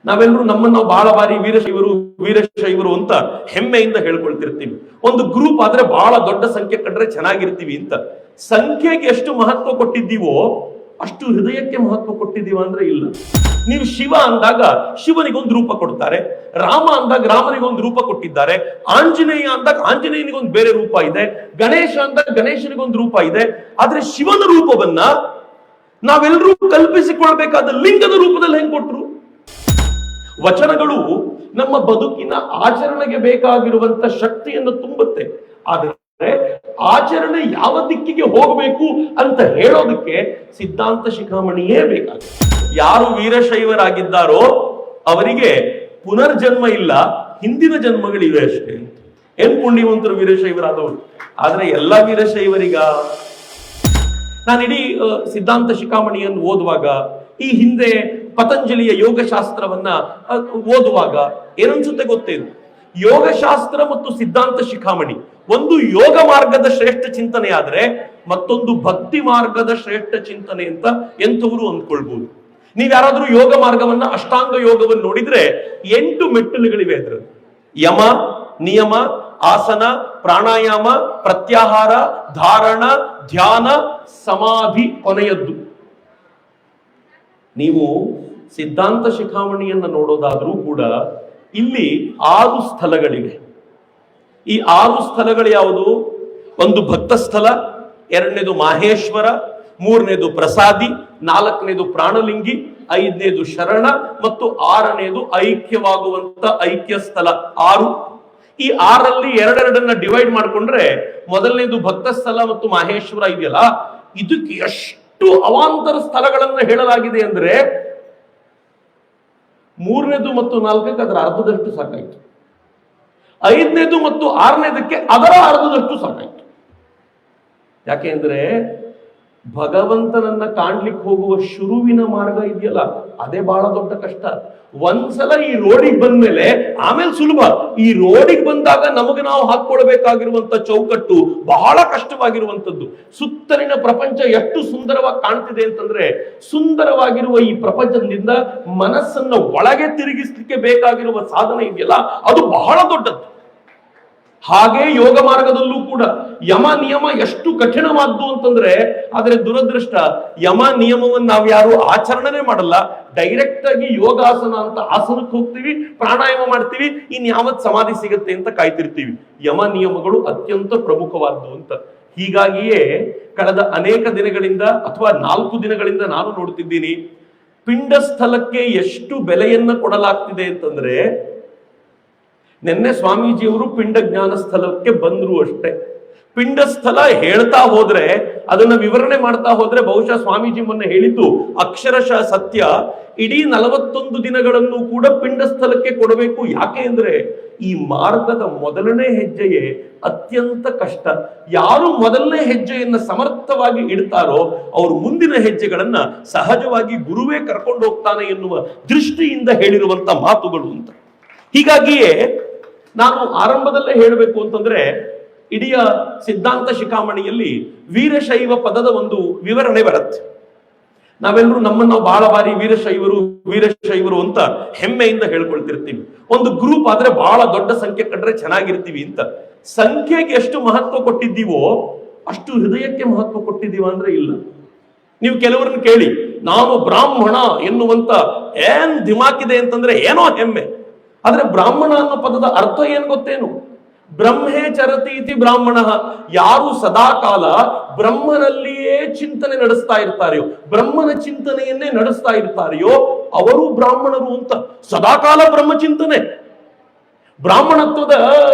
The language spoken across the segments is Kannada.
ನಾವೆಲ್ಲರೂ ನಮ್ಮನ್ನು ನಾವು ಬಹಳ ಬಾರಿ ವೀರಶೈವರು ಅಂತ ಹೆಮ್ಮೆಯಿಂದ ಹೇಳ್ಕೊಳ್ತಿರ್ತೀವಿ. ಒಂದು ಗ್ರೂಪ್ ಆದ್ರೆ ಬಹಳ ದೊಡ್ಡ ಸಂಖ್ಯೆ ಕಂಡ್ರೆ ಚೆನ್ನಾಗಿರ್ತೀವಿ ಅಂತ. ಸಂಖ್ಯೆಗೆ ಎಷ್ಟು ಮಹತ್ವ ಕೊಟ್ಟಿದ್ದೀವೋ ಅಷ್ಟು ಹೃದಯಕ್ಕೆ ಮಹತ್ವ ಕೊಟ್ಟಿದ್ದೀವ ಅಂದ್ರೆ ಇಲ್ಲ. ನೀವು ಶಿವ ಅಂದಾಗ ಶಿವನಿಗೊಂದು ರೂಪ ಕೊಡ್ತಾರೆ, ರಾಮ ಅಂದಾಗ ರಾಮನಿಗೊಂದು ರೂಪ ಕೊಟ್ಟಿದ್ದಾರೆ, ಆಂಜನೇಯ ಅಂದಾಗ ಆಂಜನೇಯನಿಗೊಂದು ಬೇರೆ ರೂಪ ಇದೆ, ಗಣೇಶ ಅಂದಾಗ ಗಣೇಶನಿಗೊಂದು ರೂಪ ಇದೆ. ಆದ್ರೆ ಶಿವನ ರೂಪವನ್ನ ನಾವೆಲ್ಲರೂ ಕಲ್ಪಿಸಿಕೊಳ್ಬೇಕಾದ ಲಿಂಗದ ರೂಪದಲ್ಲಿ ಹೆಂಗ್ ಕೊಟ್ರು? ವಚನಗಳು ನಮ್ಮ ಬದುಕಿನ ಆಚರಣೆಗೆ ಬೇಕಾಗಿರುವಂತ ಶಕ್ತಿಯನ್ನು ತುಂಬುತ್ತೆ. ಆದರೆ ಆಚರಣೆ ಯಾವ ದಿಕ್ಕಿಗೆ ಹೋಗಬೇಕು ಅಂತ ಹೇಳೋದಕ್ಕೆ ಸಿದ್ಧಾಂತ ಶಿಖಾಮಣಿಯೇ ಬೇಕಾಗುತ್ತೆ. ಯಾರು ವೀರಶೈವರಾಗಿದ್ದಾರೋ ಅವರಿಗೆ ಪುನರ್ಜನ್ಮ ಇಲ್ಲ, ಹಿಂದಿನ ಜನ್ಮಗಳಿವೆ ಅಷ್ಟೇ. ಏನ್ ಪುಣ್ಯವಂತರು ವೀರಶೈವರಾದವರು. ಆದ್ರೆ ಎಲ್ಲಾ ವೀರಶೈವರಿಗ ನಾನು ಇಡೀ ಸಿದ್ಧಾಂತ ಶಿಖಾಮಣಿಯನ್ನು ಓದುವಾಗ, ಈ ಹಿಂದೆ ಪತಂಜಲಿಯ ಯೋಗಶಾಸ್ತ್ರವನ್ನ ಓದುವಾಗ ಏನನ್ಸುತ್ತೆ ಗೊತ್ತೇನು? ಯೋಗಶಾಸ್ತ್ರ ಮತ್ತು ಸಿದ್ಧಾಂತ ಶಿಖಾಮಣಿ ಒಂದು ಯೋಗ ಮಾರ್ಗದ ಶ್ರೇಷ್ಠ ಚಿಂತನೆ ಆದ್ರೆ ಮತ್ತೊಂದು ಭಕ್ತಿ ಮಾರ್ಗದ ಶ್ರೇಷ್ಠ ಚಿಂತನೆ ಅಂತ ಎಂಥವರು ಅಂದ್ಕೊಳ್ಬಹುದು. ನೀವ್ ಯಾರಾದ್ರೂ ಯೋಗ ಮಾರ್ಗವನ್ನ, ಅಷ್ಟಾಂಗ ಯೋಗವನ್ನು ನೋಡಿದ್ರೆ 8 ಮೆಟ್ಟಿಲುಗಳಿವೆ ಅದ್ರಲ್ಲಿ. ಯಮ, ನಿಯಮ, ಆಸನ, ಪ್ರಾಣಾಯಾಮ, ಪ್ರತ್ಯಾಹಾರ, ಧಾರಣ, ಧ್ಯಾನ, ಸಮಾಧಿ ಕೊನೆಯದ್ದು. ನೀವು ಸಿದ್ಧಾಂತ ಶಿಖಾಮಣಿಯನ್ನ ನೋಡೋದಾದ್ರೂ ಕೂಡ ಇಲ್ಲಿ 6 ಸ್ಥಳಗಳಿವೆ. ಈ 6 ಸ್ಥಳಗಳು ಯಾವುದು? ಒಂದು ಭಕ್ತ ಸ್ಥಳ, 2ನೇದು ಮಾಹೇಶ್ವರ, 3ನೇದು ಪ್ರಸಾದಿ, 4ನೇದು ಪ್ರಾಣಲಿಂಗಿ, 5ನೇದು ಶರಣ ಮತ್ತು 6ನೇದು ಐಕ್ಯವಾಗುವಂತ ಐಕ್ಯ ಸ್ಥಳ. 6. ಈ 6ರಲ್ಲಿ 2 ಡಿವೈಡ್ ಮಾಡ್ಕೊಂಡ್ರೆ ಮೊದಲನೇದು ಭಕ್ತ ಸ್ಥಳ ಮತ್ತು ಮಾಹೇಶ್ವರ ಇದೆಯಲ್ಲ, ಇದಕ್ಕೆ ಎಷ್ಟು ಅವಾಂತರ ಸ್ಥಳಗಳನ್ನ ಹೇಳಲಾಗಿದೆ ಅಂದ್ರೆ 3ನೇದು ಮತ್ತು 4ಕ್ಕೆ ಅದರ ಅರ್ಧದಷ್ಟು ಸಾಕಾಯ್ತು. 5ನೇದು ಮತ್ತು 6ನೇದಕ್ಕೆ ಅದರ ಅರ್ಧದಷ್ಟು ಸಾಕಾಯ್ತು. ಯಾಕೆ ಅಂದ್ರೆ ಭಗವಂತನನ್ನ ಕಾಣ್ಲಿಕ್ಕೆ ಹೋಗುವ ಶುರುವಿನ ಮಾರ್ಗ ಇದೆಯಲ್ಲ, ಅದೇ ಬಹಳ ದೊಡ್ಡ ಕಷ್ಟ. ಒಂದ್ಸಲ ಈ ರೋಡಿಗೆ ಬಂದ್ಮೇಲೆ ಆಮೇಲೆ ಸುಲಭ. ಈ ರೋಡಿಗೆ ಬಂದಾಗ ನಮಗೆ ನಾವು ಹಾಕೊಳ್ಬೇಕಾಗಿರುವಂತ ಚೌಕಟ್ಟು ಬಹಳ ಕಷ್ಟವಾಗಿರುವಂತದ್ದು. ಸುತ್ತಲಿನ ಪ್ರಪಂಚ ಎಷ್ಟು ಸುಂದರವಾಗಿ ಕಾಣ್ತಿದೆ ಅಂತಂದ್ರೆ, ಸುಂದರವಾಗಿರುವ ಈ ಪ್ರಪಂಚದಿಂದ ಮನಸ್ಸನ್ನ ಒಳಗೆ ತಿರುಗಿಸ್ಲಿಕ್ಕೆ ಬೇಕಾಗಿರುವ ಸಾಧನೆ ಇದೆಯಲ್ಲ, ಅದು ಬಹಳ ದೊಡ್ಡದ್ದು. ಹಾಗೆ ಯೋಗ ಮಾರ್ಗದಲ್ಲೂ ಕೂಡ ಯಮ ನಿಯಮ ಎಷ್ಟು ಕಠಿಣವಾದ್ದು ಅಂತಂದ್ರೆ, ಆದ್ರೆ ದುರದೃಷ್ಟ ಯಮ ನಿಯಮವನ್ನು ನಾವು ಯಾರು ಆಚರಣೆ ಮಾಡಲ್ಲ. ಡೈರೆಕ್ಟ್ ಆಗಿ ಯೋಗಾಸನ ಅಂತ ಆಸನಕ್ಕೆ ಹೋಗ್ತೀವಿ, ಪ್ರಾಣಾಯಾಮ ಮಾಡ್ತೀವಿ, ಇನ್ ಯಾವತ್ ಸಮಾಧಿ ಸಿಗುತ್ತೆ ಅಂತ ಕಾಯ್ತಿರ್ತೀವಿ. ಯಮ ನಿಯಮಗಳು ಅತ್ಯಂತ ಪ್ರಮುಖವಾದ್ದು ಅಂತ. ಹೀಗಾಗಿಯೇ ಕಳೆದ ಅನೇಕ ದಿನಗಳಿಂದ ಅಥವಾ 4 ದಿನಗಳಿಂದ ನಾನು ನೋಡ್ತಿದ್ದೀನಿ, ಪಿಂಡ ಸ್ಥಳಕ್ಕೆ ಎಷ್ಟು ಬೆಲೆಯನ್ನ ಕೊಡಲಾಗ್ತಿದೆ ಅಂತಂದ್ರೆ, ನಿನ್ನೆ ಸ್ವಾಮೀಜಿಯವರು ಪಿಂಡ ಜ್ಞಾನ ಸ್ಥಳಕ್ಕೆ ಬಂದ್ರು ಅಷ್ಟೇ. ಪಿಂಡ ಸ್ಥಳ ಹೇಳ್ತಾ ಹೋದ್ರೆ, ಅದನ್ನ ವಿವರಣೆ ಮಾಡ್ತಾ ಹೋದ್ರೆ ಬಹುಶಃ ಸ್ವಾಮೀಜಿ ಮೊನ್ನೆ ಹೇಳಿದ್ದು ಅಕ್ಷರಶಃ ಸತ್ಯ. ಇಡೀ 41 ದಿನಗಳನ್ನು ಕೂಡ ಪಿಂಡ ಸ್ಥಳಕ್ಕೆ ಕೊಡಬೇಕು. ಯಾಕೆ ಅಂದ್ರೆ ಈ ಮಾರ್ಗದ ಮೊದಲನೇ ಹೆಜ್ಜೆಯೇ ಅತ್ಯಂತ ಕಷ್ಟ. ಯಾರು ಮೊದಲನೇ ಹೆಜ್ಜೆಯನ್ನ ಸಮರ್ಥವಾಗಿ ಇಡ್ತಾರೋ ಅವರು ಮುಂದಿನ ಹೆಜ್ಜೆಗಳನ್ನ ಸಹಜವಾಗಿ ಗುರುವೇ ಕರ್ಕೊಂಡು ಹೋಗ್ತಾನೆ ಎನ್ನುವ ದೃಷ್ಟಿಯಿಂದ ಹೇಳಿರುವಂತ ಮಾತುಗಳು ಅಂತ. ಹೀಗಾಗಿಯೇ ನಾನು ಆರಂಭದಲ್ಲೇ ಹೇಳಬೇಕು ಅಂತಂದ್ರೆ, ಇಡೀ ಸಿದ್ಧಾಂತ ಶಿಖಾಮಣಿಯಲ್ಲಿ ವೀರಶೈವ ಪದದ ಒಂದು ವಿವರಣೆ ಬರುತ್ತೆ. ನಾವೆಲ್ಲರೂ ನಮ್ಮನ್ನು ನಾವು ಬಹಳ ಬಾರಿ ವೀರಶೈವರು ಅಂತ ಹೆಮ್ಮೆಯಿಂದ ಹೇಳ್ಕೊಳ್ತಿರ್ತೀವಿ. ಒಂದು ಗ್ರೂಪ್ ಆದ್ರೆ ಬಹಳ ದೊಡ್ಡ ಸಂಖ್ಯೆ ಕಂಡ್ರೆ ಚೆನ್ನಾಗಿರ್ತೀವಿ ಅಂತ. ಸಂಖ್ಯೆಗೆ ಎಷ್ಟು ಮಹತ್ವ ಕೊಟ್ಟಿದ್ದೀವೋ ಅಷ್ಟು ಹೃದಯಕ್ಕೆ ಮಹತ್ವ ಕೊಟ್ಟಿದ್ದೀವ ಅಂದ್ರೆ ಇಲ್ಲ. ನೀವು ಕೆಲವರನ್ನು ಕೇಳಿ, ನಾನು ಬ್ರಾಹ್ಮಣ ಎನ್ನುವಂತ ಏನ್ ದಿಮಾಕಿದೆ ಅಂತಂದ್ರೆ ಏನೋ ಹೆಮ್ಮೆ. ಆದ್ರೆ ಬ್ರಾಹ್ಮಣ ಅನ್ನೋ ಪದದ ಅರ್ಥ ಏನ್ ಗೊತ್ತೇನು? ಬ್ರಹ್ಮೇ ಚರತಿ ಇತಿ ಬ್ರಾಹ್ಮಣ. ಯಾರು ಸದಾಕಾಲ ಬ್ರಹ್ಮನಲ್ಲಿಯೇ ಚಿಂತನೆ ನಡೆಸ್ತಾ ಇರ್ತಾರೆಯೋ, ಬ್ರಹ್ಮನ ಚಿಂತನೆಯನ್ನೇ ನಡೆಸ್ತಾ ಇರ್ತಾರೆಯೋ ಅವರು ಬ್ರಾಹ್ಮಣರು ಅಂತ. ಸದಾಕಾಲ ಬ್ರಹ್ಮಚಿಂತನೆ ಬ್ರಾಹ್ಮಣತ್ವದ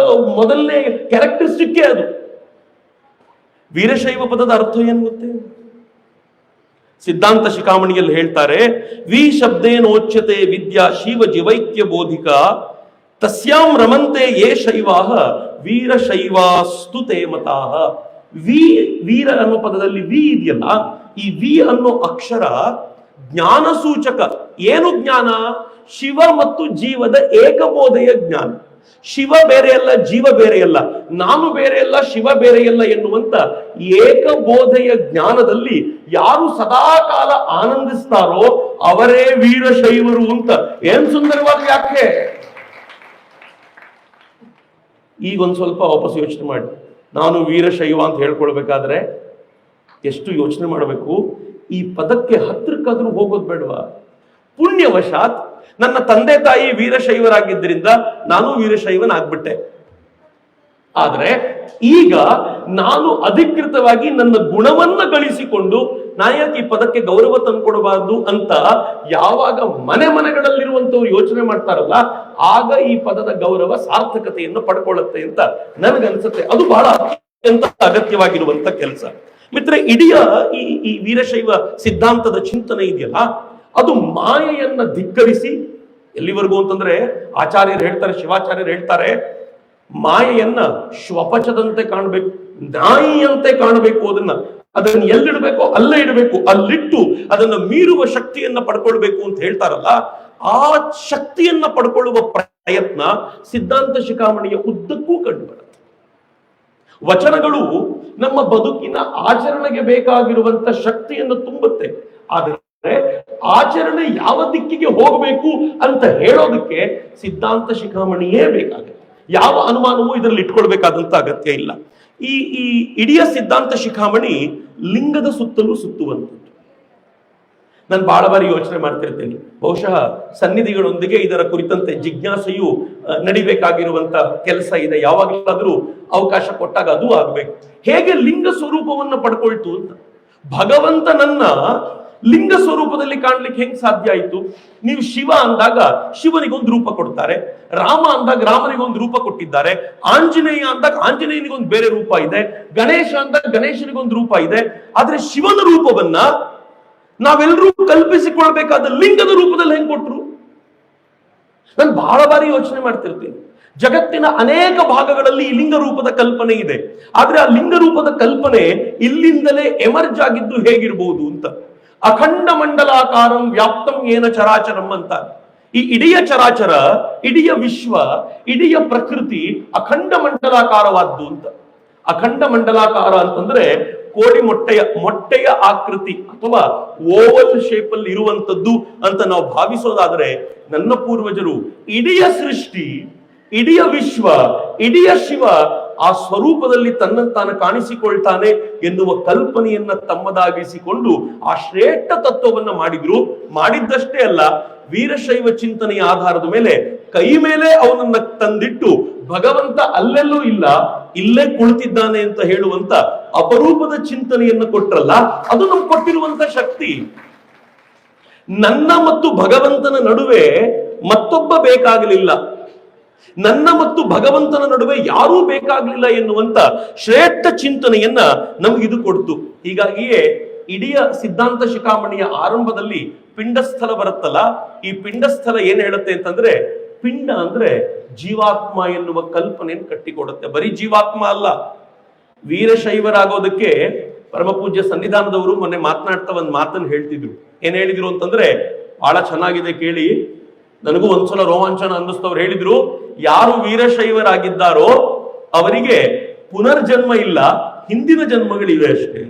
ಮೊದಲನೇ ಕ್ಯಾರೆಕ್ಟರಿಸ್ಟಿಕ್ಕೇ ಅದು. ವೀರಶೈವ ಪದದ ಅರ್ಥ ಏನ್ ಗೊತ್ತೇ? ಸಿದ್ಧಾಂತ ಶಿಖಾಮಣಿಯಲ್ಲಿ ಹೇಳ್ತಾರೆ, ವಿ ಶಬ್ದೇನೋಚ್ಯತೆ ವಿದ್ಯಾ ಶಿವ ಜಿವೈಕ್ಯ ಬೋಧಿಕ ತಸ್ಯಾಂ ರಮಂತೆ ಯೇ ಶೈವಾಹ ವೀರಶೈವಾಸ್ತು ತೇ ಮತಾಹ. ವೀರ ಅನ್ನೋ ಪದದಲ್ಲಿ ವಿ ಇದೆಯಲ್ಲ, ಈ ವಿ ಅನ್ನೋ ಅಕ್ಷರ ಜ್ಞಾನ ಸೂಚಕ. ಏನು ಜ್ಞಾನ? ಶಿವ ಮತ್ತು ಜೀವದ ಏಕಬೋಧೆಯ ಜ್ಞಾನ. ಶಿವ ಬೇರೆಯಲ್ಲ, ಜೀವ ಬೇರೆಯಲ್ಲ, ನಾನು ಬೇರೆಯಲ್ಲ, ಶಿವ ಬೇರೆಯಲ್ಲ ಎನ್ನುವಂತ ಏಕಬೋಧೆಯ ಜ್ಞಾನದಲ್ಲಿ ಯಾರು ಸದಾಕಾಲ ಆನಂದಿಸ್ತಾರೋ ಅವರೇ ವೀರಶೈವರು ಅಂತ. ಏನ್ ಸುಂದರವಾದ ವ್ಯಾಖ್ಯೆ. ಈಗ ಒಂದ್ ಸ್ವಲ್ಪ ವಾಪಸ್ ಯೋಚನೆ ಮಾಡಿ, ನಾನು ವೀರಶೈವ ಅಂತ ಹೇಳ್ಕೊಳ್ಬೇಕಾದ್ರೆ ಎಷ್ಟು ಯೋಚನೆ ಮಾಡಬೇಕು. ಈ ಪದಕ್ಕೆ ಹತ್ರಕ್ಕಾದ್ರೂ ಹೋಗೋದು ಬೇಡವಾ? ಪುಣ್ಯವಶಾತ್ ನನ್ನ ತಂದೆ ತಾಯಿ ವೀರಶೈವರಾಗಿದ್ದರಿಂದ ನಾನು ವೀರಶೈವನಾಗ್ಬಿಟ್ಟೆ. ಆದ್ರೆ ಈಗ ನಾನು ಅಧಿಕೃತವಾಗಿ ನನ್ನ ಗುಣವನ್ನ ಗಳಿಸಿಕೊಂಡು ನಾಯಕ ಈ ಪದಕ್ಕೆ ಗೌರವ ತಂದ್ಕೊಡಬಾರ್ದು ಅಂತ ಯಾವಾಗ ಮನೆಗಳಲ್ಲಿರುವಂತವ್ರು ಯೋಚನೆ ಮಾಡ್ತಾರಲ್ಲ, ಆಗ ಈ ಪದದ ಗೌರವ ಸಾರ್ಥಕತೆಯನ್ನು ಪಡ್ಕೊಳ್ಳುತ್ತೆ ಅಂತ ನನಗನ್ಸುತ್ತೆ. ಅದು ಬಹಳ ಅತ್ಯಂತ ಅಗತ್ಯವಾಗಿರುವಂತ ಕೆಲಸ. ಮಿತ್ರ, ಇಡೀ ಈ ವೀರಶೈವ ಸಿದ್ಧಾಂತದ ಚಿಂತನೆ ಇದೆಯಲ್ಲ, ಅದು ಮಾಯೆಯನ್ನ ಧಿಕ್ಕರಿಸಿ ಎಲ್ಲಿವರೆಗೂ ಅಂತಂದ್ರೆ ಆಚಾರ್ಯರು ಹೇಳ್ತಾರೆ, ಶಿವಾಚಾರ್ಯರು ಹೇಳ್ತಾರೆ, ಮಾಯೆಯನ್ನ ಶ್ವಪಚದಂತೆ ಕಾಣಬೇಕು, ನಾಯಿಯಂತೆ ಕಾಣಬೇಕು. ಅದನ್ನ ಎಲ್ಲಿಡಬೇಕೋ ಅಲ್ಲೇ ಇಡಬೇಕು, ಅಲ್ಲಿಟ್ಟು ಅದನ್ನ ಮೀರುವ ಶಕ್ತಿಯನ್ನ ಪಡ್ಕೊಳ್ಬೇಕು ಅಂತ ಹೇಳ್ತಾರಲ್ಲ, ಆ ಶಕ್ತಿಯನ್ನ ಪಡ್ಕೊಳ್ಳುವ ಪ್ರಯತ್ನ ಸಿದ್ಧಾಂತ ಶಿಖಾಮಣಿಯ ಉದ್ದಕ್ಕೂ ಕಂಡುಬರುತ್ತೆ. ವಚನಗಳು ನಮ್ಮ ಬದುಕಿನ ಆಚರಣೆಗೆ ಬೇಕಾಗಿರುವಂತ ಶಕ್ತಿಯನ್ನು ತುಂಬುತ್ತೆ. ಆದರೆ ಆಚರಣೆ ಯಾವ ದಿಕ್ಕಿಗೆ ಹೋಗಬೇಕು ಅಂತ ಹೇಳೋದಕ್ಕೆ ಸಿದ್ಧಾಂತ ಶಿಖಾಮಣಿಯೇ ಬೇಕಾಗುತ್ತೆ. ಯಾವ ಅನುಮಾನವೂ ಇದರಲ್ಲಿ ಇಟ್ಕೊಳ್ಬೇಕಾದಂತ ಅಗತ್ಯ ಇಲ್ಲ. ಈ ಇಡೀ ಸಿದ್ಧಾಂತ ಶಿಖಾಮಣಿ ಲಿಂಗದ ಸುತ್ತಲೂ ಸುತ್ತುವಂಥದ್ದು. ನಾನು ಬಹಳ ಬಾರಿ ಯೋಚನೆ ಮಾಡ್ತಿರ್ತೇನೆ, ಬಹುಶಃ ಸನ್ನಿಧಿಗಳೊಂದಿಗೆ ಇದರ ಕುರಿತಂತೆ ಜಿಜ್ಞಾಸೆಯು ನಡಿಬೇಕಾಗಿರುವಂತ ಕೆಲಸ ಇದೆ. ಯಾವಾಗಲಾದ್ರೂ ಅವಕಾಶ ಕೊಟ್ಟಾಗ ಅದು ಆಗ್ಬೇಕು. ಹೇಗೆ ಲಿಂಗ ಸ್ವರೂಪವನ್ನ ಪಡ್ಕೊಳ್ತು ಅಂತ. ಭಗವಂತನನ್ನ ಲಿಂಗ ಸ್ವರೂಪದಲ್ಲಿ ಕಾಣ್ಲಿಕ್ಕೆ ಹೆಂಗ್ ಸಾಧ್ಯ ಆಯ್ತು? ನೀವು ಶಿವ ಅಂದಾಗ ಶಿವನಿಗೊಂದು ರೂಪ ಕೊಡ್ತಾರೆ, ರಾಮ ಅಂದಾಗ ರಾಮನಿಗೊಂದು ರೂಪ ಕೊಟ್ಟಿದ್ದಾರೆ, ಆಂಜನೇಯ ಅಂದಾಗ ಆಂಜನೇಯನಿಗೊಂದು ಬೇರೆ ರೂಪ ಇದೆ, ಗಣೇಶ ಅಂದಾಗ ಗಣೇಶನಿಗೊಂದು ರೂಪ ಇದೆ. ಆದ್ರೆ ಶಿವನ ರೂಪವನ್ನ ನಾವೆಲ್ಲರೂ ಕಲ್ಪಿಸಿಕೊಳ್ಬೇಕಾದ ಲಿಂಗದ ರೂಪದಲ್ಲಿ ಹೆಂಗ್ ಕೊಟ್ರು? ನಾನು ಬಹಳ ಬಾರಿ ಯೋಚನೆ ಮಾಡ್ತಿರ್ತೀನಿ. ಜಗತ್ತಿನ ಅನೇಕ ಭಾಗಗಳಲ್ಲಿ ಈ ಲಿಂಗ ರೂಪದ ಕಲ್ಪನೆ ಇದೆ. ಆದ್ರೆ ಆ ಲಿಂಗ ರೂಪದ ಕಲ್ಪನೆ ಇಲ್ಲಿಂದಲೇ ಎಮರ್ಜ್ ಆಗಿದ್ದು ಹೇಗಿರ್ಬೋದು ಅಂತ. ಅಖಂಡ ಮಂಡಲಾಕಾರಂ ವ್ಯಾಪ್ತಂ ಏನ ಚರಾಚರಂ ಅಂತ. ಈ ಇಡೀ ಚರಾಚರ, ಇಡೀ ವಿಶ್ವ, ಇಡೀ ಪ್ರಕೃತಿ ಅಖಂಡ ಮಂಡಲಾಕಾರವಾದ್ದು ಅಂತ. ಅಖಂಡ ಮಂಡಲಾಕಾರ ಅಂತಂದ್ರೆ ಕೋಡಿ ಮೊಟ್ಟೆಯ ಆಕೃತಿ ಅಥವಾ ಓವಲ್ ಶೇಪ್ ಅಲ್ಲಿ ಇರುವಂತದ್ದು ಅಂತ ನಾವು ಭಾವಿಸೋದಾದ್ರೆ, ನನ್ನ ಪೂರ್ವಜರು ಇಡೀ ಸೃಷ್ಟಿ, ಇಡೀ ವಿಶ್ವ, ಇಡೀ ಶಿವ ಆ ಸ್ವರೂಪದಲ್ಲಿ ತನ್ನಂತಾನು ಕಾಣಿಸಿಕೊಳ್ತಾನೆ ಎನ್ನುವ ಕಲ್ಪನೆಯನ್ನ ತಮ್ಮದಾಗಿಸಿಕೊಂಡು ಆ ಶ್ರೇಷ್ಠ ತತ್ವವನ್ನ ಮಾಡಿದ್ರು. ಮಾಡಿದ್ದಷ್ಟೇ ಅಲ್ಲ, ವೀರಶೈವ ಚಿಂತನೆಯ ಆಧಾರದ ಮೇಲೆ ಕೈ ಮೇಲೆ ಅವನನ್ನ ತಂದಿಟ್ಟು ಭಗವಂತ ಅಲ್ಲೆಲ್ಲೂ ಇಲ್ಲ, ಇಲ್ಲೇ ಕುಳಿತಿದ್ದಾನೆ ಅಂತ ಹೇಳುವಂತ ಅಪರೂಪದ ಚಿಂತನೆಯನ್ನು ಕೊಟ್ರಲ್ಲ, ಅದು ನಮ್ಗೆ ಕೊಟ್ಟಿರುವಂತ ಶಕ್ತಿ. ನನ್ನ ಮತ್ತು ಭಗವಂತನ ನಡುವೆ ಮತ್ತೊಬ್ಬ ಬೇಕಾಗಲಿಲ್ಲ, ನನ್ನ ಮತ್ತು ಭಗವಂತನ ನಡುವೆ ಯಾರೂ ಬೇಕಾಗ್ಲಿಲ್ಲ ಎನ್ನುವಂತ ಶ್ರೇಷ್ಠ ಚಿಂತನೆಯನ್ನ ನಮಗಿದು ಕೊಡ್ತು. ಹೀಗಾಗಿಯೇ ಇಡೀ ಸಿದ್ಧಾಂತ ಶಿಖಾಮಣಿಯ ಆರಂಭದಲ್ಲಿ ಪಿಂಡಸ್ಥಲ ಬರುತ್ತಲ್ಲ, ಈ ಪಿಂಡಸ್ಥಲ ಏನ್ ಹೇಳುತ್ತೆ ಅಂತಂದ್ರೆ, ಪಿಂಡ ಅಂದ್ರೆ ಜೀವಾತ್ಮ ಎನ್ನುವ ಕಲ್ಪನೆಯನ್ನು ಕಟ್ಟಿಕೊಡುತ್ತೆ. ಬರೀ ಜೀವಾತ್ಮ ಅಲ್ಲ. ವೀರಶೈವರಾಗೋದಕ್ಕೆ ಪರಮಪೂಜ್ಯ ಸನ್ನಿಧಾನದವರು ಮೊನ್ನೆ ಮಾತನಾಡ್ತಾ ಒಂದು ಮಾತನ್ನು ಹೇಳ್ತಿದ್ರು. ಏನ್ ಹೇಳಿದ್ರು ಅಂತಂದ್ರೆ ಬಹಳ ಚೆನ್ನಾಗಿದೆ ಕೇಳಿ, ನನಗೂ ಒಂದ್ಸಲ ರೋಮಾಂಚನ ಅನ್ನಿಸ್ತವ್ರು. ಹೇಳಿದ್ರು, ಯಾರು ವೀರಶೈವರಾಗಿದ್ದಾರೋ ಅವರಿಗೆ ಪುನರ್ಜನ್ಮ ಇಲ್ಲ, ಹಿಂದಿನ ಜನ್ಮಗಳಿವೆ ಅಷ್ಟೇ.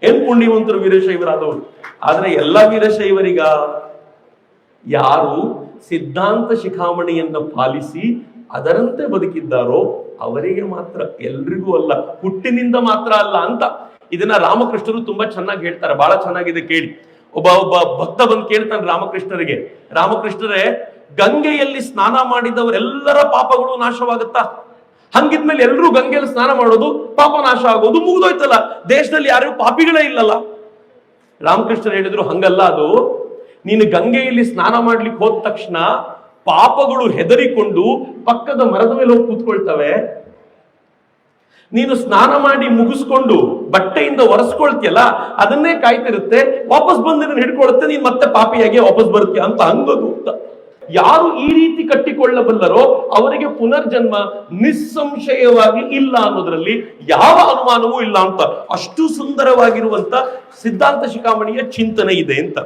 ಏನ್ ಪುಣ್ಯವಂತರು ವೀರಶೈವರಾದವರು. ಆದ್ರೆ ಎಲ್ಲ ವೀರಶೈವರಿಗ ಯಾರು ಸಿದ್ಧಾಂತ ಶಿಖಾಮಣಿಯನ್ನ ಪಾಲಿಸಿ ಅದರಂತೆ ಬದುಕಿದ್ದಾರೋ ಅವರಿಗೆ ಮಾತ್ರ, ಎಲ್ರಿಗೂ ಅಲ್ಲ, ಹುಟ್ಟಿನಿಂದ ಮಾತ್ರ ಅಲ್ಲ ಅಂತ. ಇದನ್ನ ರಾಮಕೃಷ್ಣರು ತುಂಬಾ ಚೆನ್ನಾಗಿ ಹೇಳ್ತಾರೆ, ಬಹಳ ಚೆನ್ನಾಗಿದೆ ಕೇಳಿ. ಒಬ್ಬ ಭಕ್ತ ಬಂದು ಕೇಳ್ತಾನೆ ರಾಮಕೃಷ್ಣರಿಗೆ, ರಾಮಕೃಷ್ಣರೇ, ಗಂಗೆಯಲ್ಲಿ ಸ್ನಾನ ಮಾಡಿದವರೆಲ್ಲರ ಪಾಪಗಳು ನಾಶವಾಗುತ್ತಾ? ಹಂಗಿದ್ಮೇಲೆ ಎಲ್ಲರೂ ಗಂಗೆಯಲ್ಲಿ ಸ್ನಾನ ಮಾಡೋದು, ಪಾಪ ನಾಶ ಆಗೋದು, ಮುಗಿದೋಯ್ತಲ್ಲ, ದೇಶದಲ್ಲಿ ಯಾರು ಪಾಪಿಗಳೇ ಇಲ್ಲಲ್ಲ. ರಾಮಕೃಷ್ಣರು ಹೇಳಿದ್ರು, ಹಂಗಲ್ಲ ಅದು. ನೀನು ಗಂಗೆಯಲ್ಲಿ ಸ್ನಾನ ಮಾಡ್ಲಿಕ್ಕೆ ಹೋದ ತಕ್ಷಣ ಪಾಪಗಳು ಹೆದರಿಕೊಂಡು ಪಕ್ಕದ ಮರದ ಮೇಲೆ ಹೋಗಿ ಕೂತ್ಕೊಳ್ತವೆ. ನೀನು ಸ್ನಾನ ಮಾಡಿ ಮುಗಿಸ್ಕೊಂಡು ಬಟ್ಟೆಯಿಂದ ಒರೆಸ್ಕೊಳ್ತೀಯಲ್ಲ, ಅದನ್ನೇ ಕಾಯ್ತಿರುತ್ತೆ, ವಾಪಸ್ ಬಂದು ಇದನ್ನ ಹಿಡ್ಕೊಳುತ್ತೆ, ನೀನ್ ಮತ್ತೆ ಪಾಪಿಯಾಗಿ ವಾಪಸ್ ಬರ್ತೀಯ ಅಂತ ಹಂಗದು ಅಂತ. ಯಾರು ಈ ರೀತಿ ಕಟ್ಟಿಕೊಳ್ಳಬಲ್ಲರೋ ಅವರಿಗೆ ಪುನರ್ಜನ್ಮ ನಿಸ್ಸಂಶಯವಾಗಿ ಇಲ್ಲ ಅನ್ನೋದ್ರಲ್ಲಿ ಯಾವ ಅನುಮಾನವೂ ಇಲ್ಲ ಅಂತ. ಅಷ್ಟು ಸುಂದರವಾಗಿರುವಂತ ಸಿದ್ಧಾಂತ ಶಿಖಾಮಣಿಯ ಚಿಂತನೆ ಇದೆ ಅಂತ.